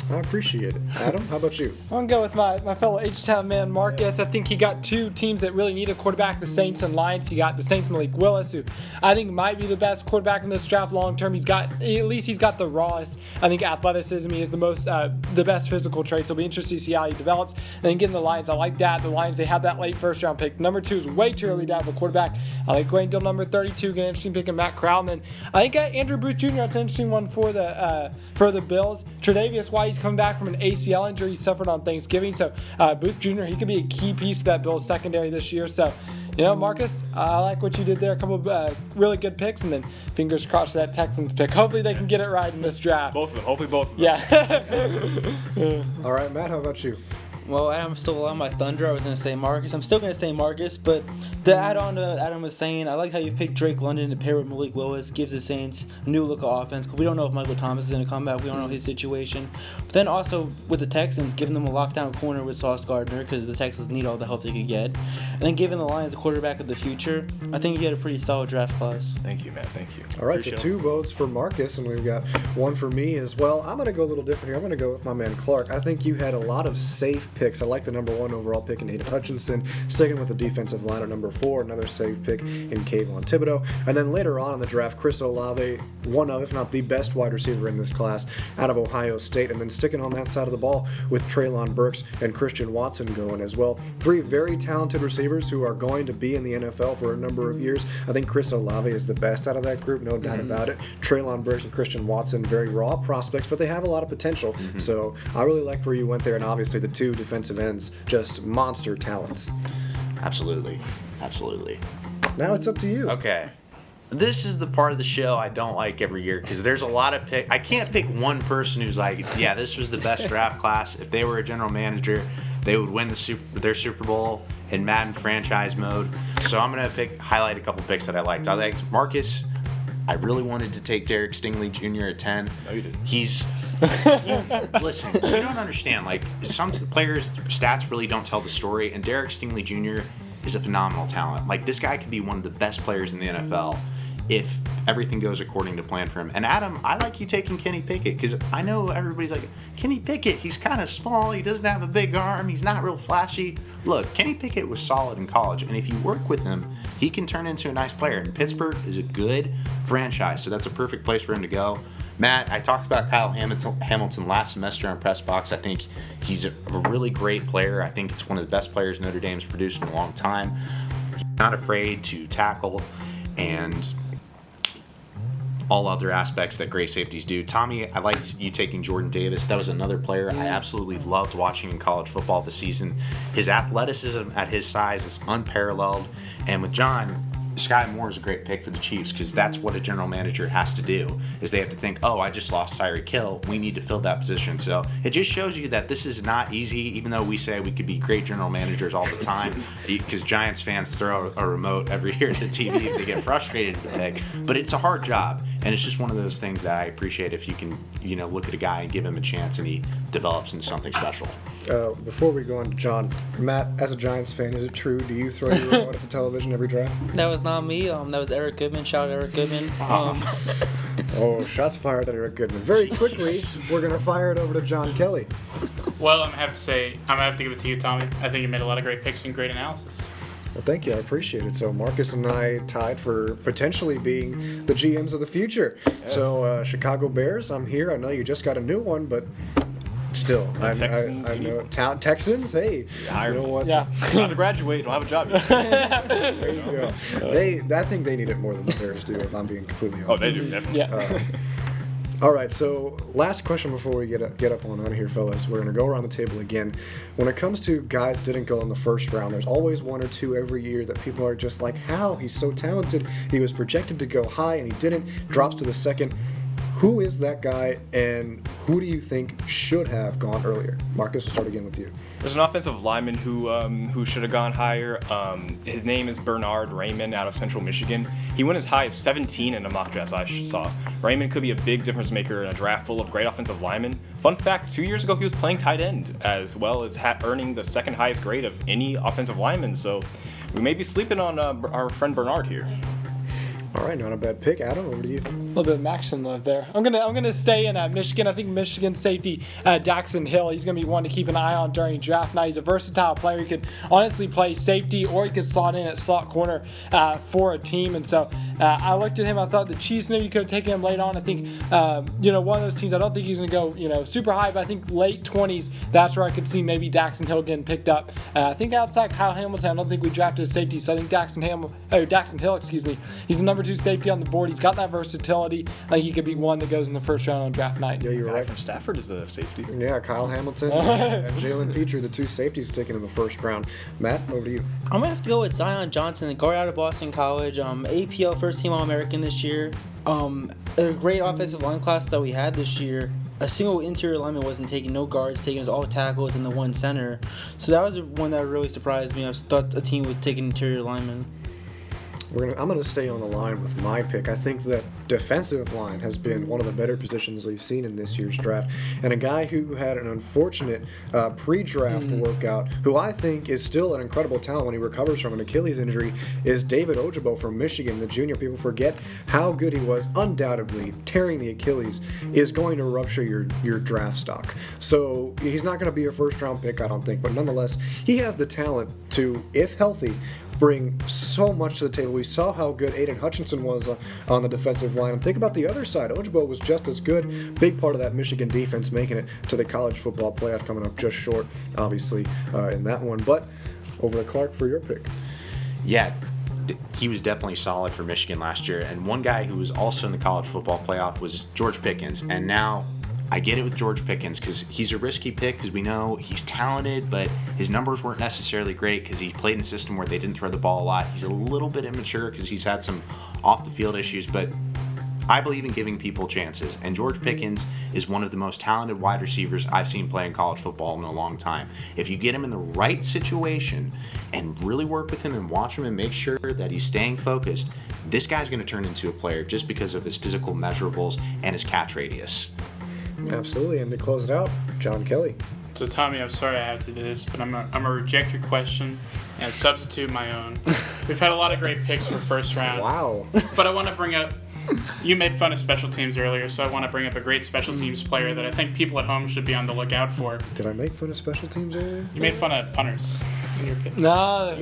I appreciate it. Adam, how about you? I'm going to go with my fellow H-Town man, Marcus. I think he got two teams that really need a quarterback, the Saints and Lions. He got the Saints Malik Willis, who I think might be the best quarterback in this draft long term. He's got the rawest, I think, athleticism. He has the best physical traits. It'll be interesting to see how he develops. And then getting the Lions, I like that. The Lions, they have that late first round pick. Number 2 is way too early to have a quarterback. I like waiting until number 32, get an interesting pick in Matt Corral. And then I think Andrew Booth Jr., that's an interesting one for the Bills. Tre'Davious White, he's coming back from an ACL injury he suffered on Thanksgiving. So Booth Jr., he could be a key piece of that Bills secondary this year. So, Marcus, I like what you did there. A couple of really good picks, and then fingers crossed that Texans pick. Hopefully they can get it right in this draft. Both of them. Hopefully both of them. Yeah. All right, Matt, how about you? Well, Adam stole on my thunder. I was going to say Marcus. I'm still going to say Marcus, but to add on to what Adam was saying, I like how you picked Drake London to pair with Malik Willis. Gives the Saints a new look of offense. We don't know if Michael Thomas is going to come back. We don't know his situation. But then also with the Texans, giving them a lockdown corner with Sauce Gardner because the Texans need all the help they could get. And then giving the Lions a quarterback of the future. I think you had a pretty solid draft class. Thank you, Matt. Thank you. All right, Appreciate so 2 votes for Marcus, and we've got 1 for me as well. I'm going to go a little different here. I'm going to go with my man Clark. I think you had a lot of safe picks. I like the number 1 overall pick in Aidan Hutchinson. Second with the defensive line at number 4, another safe pick in Kayvon Thibodeaux. And then later on in the draft, Chris Olave, one of, if not the best wide receiver in this class out of Ohio State. And then sticking on that side of the ball with Treylon Burks and Christian Watson going as well. 3 very talented receivers who are going to be in the NFL for a number of years. I think Chris Olave is the best out of that group, no doubt about it. Treylon Burks and Christian Watson, very raw prospects, but they have a lot of potential. So I really like where you went there, and obviously the 2 defensive ends, just monster talents. Absolutely. Now it's up to you. Okay. This is the part of the show I don't like every year because there's a lot of I can't pick one person who's like, yeah, this was the best draft class. If they were a general manager, they would win their Super Bowl in Madden franchise mode. So I'm going to highlight a couple picks that I liked. I liked Marcus. I really wanted to take Derek Stingley Jr. at 10. No, you didn't. Listen, you don't understand. Like, some players' stats really don't tell the story, and Derek Stingley Jr. is a phenomenal talent. Like, this guy could be one of the best players in the NFL if everything goes according to plan for him. And Adam, I like you taking Kenny Pickett because I know everybody's like, Kenny Pickett, he's kind of small, he doesn't have a big arm, he's not real flashy. Look, Kenny Pickett was solid in college, and if you work with him, he can turn into a nice player. And Pittsburgh is a good franchise, so that's a perfect place for him to go. Matt, I talked about Kyle Hamilton last semester on Press Box. I think he's a really great player. I think it's one of the best players Notre Dame's produced in a long time. He's not afraid to tackle and all other aspects that great safeties do. Tommy, I liked you taking Jordan Davis. That was another player I absolutely loved watching in college football this season. His athleticism at his size is unparalleled. And with John, Sky Moore is a great pick for the Chiefs because that's what a general manager has to do, is they have to think, oh, I just lost Tyreek Hill. We need to fill that position. So it just shows you that this is not easy, even though we say we could be great general managers all the time because Giants fans throw a remote every year at the TV if they get frustrated at the pick. But it's a hard job, and it's just one of those things that I appreciate if you can, look at a guy and give him a chance and he develops into something special. Before we go on to John, Matt, as a Giants fan, is it true? Do you throw your remote at the television every draft? That was not me. That was Eric Goodman. Shout out Eric Goodman. Oh, shots fired at Eric Goodman. Very quickly, we're going to fire it over to John Kelley. Well, I'm going to have to give it to you, Tommy. I think you made a lot of great picks and great analysis. Well, thank you. I appreciate it. So Marcus and I tied for potentially being the GMs of the future. Yes. So Chicago Bears, I'm here. I know you just got a new one, but still, I know Texans. Hey, you know what? Yeah, about to graduate. Don't have a job yet. There you go. I think they need it more than the Bears do. If I'm being completely honest. Oh, they do. Definitely. Yeah. All right, so last question before we get up on out of here, fellas. We're going to go around the table again. When it comes to guys didn't go in the first round, there's always one or two every year that people are just like, how? He's so talented. He was projected to go high and he didn't. Drops to the second. Who is that guy, and who do you think should have gone earlier? Marcus, we'll start again with you. There's an offensive lineman who should have gone higher. His name is Bernard Raymond out of Central Michigan. He went as high as 17 in the mock drafts I saw. Raymond could be a big difference maker in a draft full of great offensive linemen. Fun fact, 2 years ago he was playing tight end as well as earning the second highest grade of any offensive lineman. So we may be sleeping on our friend Bernard here. All right, not a bad pick. Adam, over to you. A little bit of action love there. I'm gonna stay in Michigan. I think Michigan safety Daxton Hill. He's gonna be one to keep an eye on during draft night. He's a versatile player. He could honestly play safety, or he could slot in at slot corner for a team. And so I looked at him. I thought the Chiefs maybe could have taken him late on. I think one of those teams. I don't think he's gonna go super high, but I think late 20s. That's where I could see maybe Daxton Hill getting picked up. I think outside Kyle Hamilton, I don't think we drafted a safety. So I think Daxton Hill, he's the number 2 safety on the board. He's got that versatility. I think he could be one that goes in the first round on draft night. Yeah, you're Guy right. from Stafford is a safety. Yeah, Kyle Hamilton and Jalen Petrie, the 2 safeties taken in the first round. Matt, over to you. I'm gonna have to go with Zion Johnson, the guard out of Boston College. APL first team All-American this year. A great offensive line class that we had this year. A single interior lineman wasn't taken, no guards taken, it was all tackles and the 1 center. So that was one that really surprised me. I thought a team would take an interior lineman. I'm going to stay on the line with my pick. I think that defensive line has been one of the better positions we've seen in this year's draft. And a guy who had an unfortunate pre-draft workout, who I think is still an incredible talent when he recovers from an Achilles injury, is David Ojabo from Michigan, the junior. People forget how good he was. Undoubtedly, tearing the Achilles is going to rupture your draft stock. So he's not going to be a first-round pick, I don't think. But nonetheless, he has the talent to, if healthy, bring so much to the table. We saw how good Aidan Hutchinson was on the defensive line. And think about the other side. Ojabo was just as good. Big part of that Michigan defense, making it to the college football playoff, coming up just short, obviously, in that one. But over to Clark for your pick. Yeah, he was definitely solid for Michigan last year. And one guy who was also in the college football playoff was George Pickens. And now I get it with George Pickens because he's a risky pick because we know he's talented, but his numbers weren't necessarily great because he played in a system where they didn't throw the ball a lot. He's a little bit immature because he's had some off-the-field issues, but I believe in giving people chances, and George Pickens is one of the most talented wide receivers I've seen play in college football in a long time. If you get him in the right situation and really work with him and watch him and make sure that he's staying focused, this guy's going to turn into a player just because of his physical measurables and his catch radius. Absolutely. And to close it out, John Kelley. So Tommy, I'm sorry I have to do this, but I'm gonna reject your question and substitute my own. We've had a lot of great picks for first round. Wow. But I want to bring up, you made fun of special teams earlier, so I want to bring up a great special teams player that I think people at home should be on the lookout for. Did I make fun of special teams earlier? You made fun of punters in your pick. No,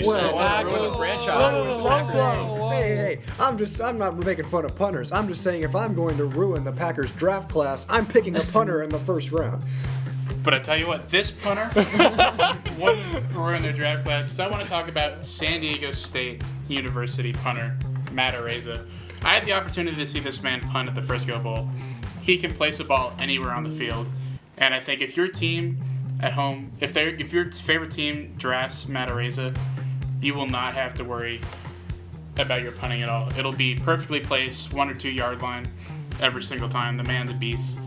Hey, I'm not making fun of punters. I'm just saying if I'm going to ruin the Packers draft class, I'm picking a punter in the first round. But I tell you what, this punter wouldn't ruin their draft class. Because I want to talk about San Diego State University punter Matt Araiza. I had the opportunity to see this man punt at the Frisco Bowl. He can place a ball anywhere on the field, and I think if your team at home, if your favorite team drafts Matt Araiza, you will not have to worry about your punting at all. It'll be perfectly placed, 1 or 2 yard line every single time. The man's a beast.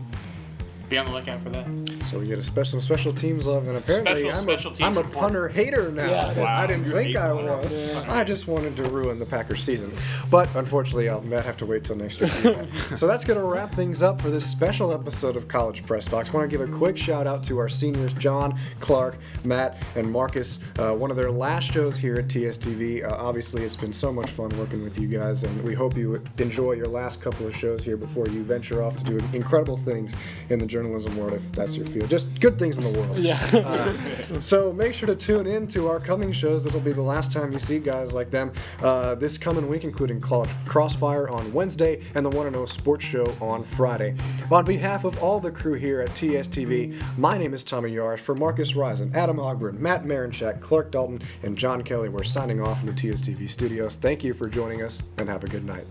Be on the lookout for that. So we get some special teams love, and apparently I'm a punter hater now. Yeah. Wow. I didn't think I was. I just wanted to ruin the Packers season. But unfortunately, I'll have to wait till next year to do that. So that's going to wrap things up for this special episode of College Press Box. I want to give a quick shout out to our seniors, John, Clark, Matt, and Marcus. One of their last shows here at TSTV. Obviously, it's been so much fun working with you guys, and we hope you enjoy your last couple of shows here before you venture off to do incredible things in the journalism world, if that's your field. Just good things in the world. Yeah. So make sure to tune in to our coming shows. It'll be the last time you see guys like them this coming week, including College Crossfire on Wednesday and the 1-0 Sports Show on Friday. On behalf of all the crew here at TSTV, my name is Tommy Yarrish. For Marcus Risen, Adam Ogburn, Matt Marinchak, Clark Dalton, and John Kelley, we're signing off from the TSTV studios. Thank you for joining us, and have a good night.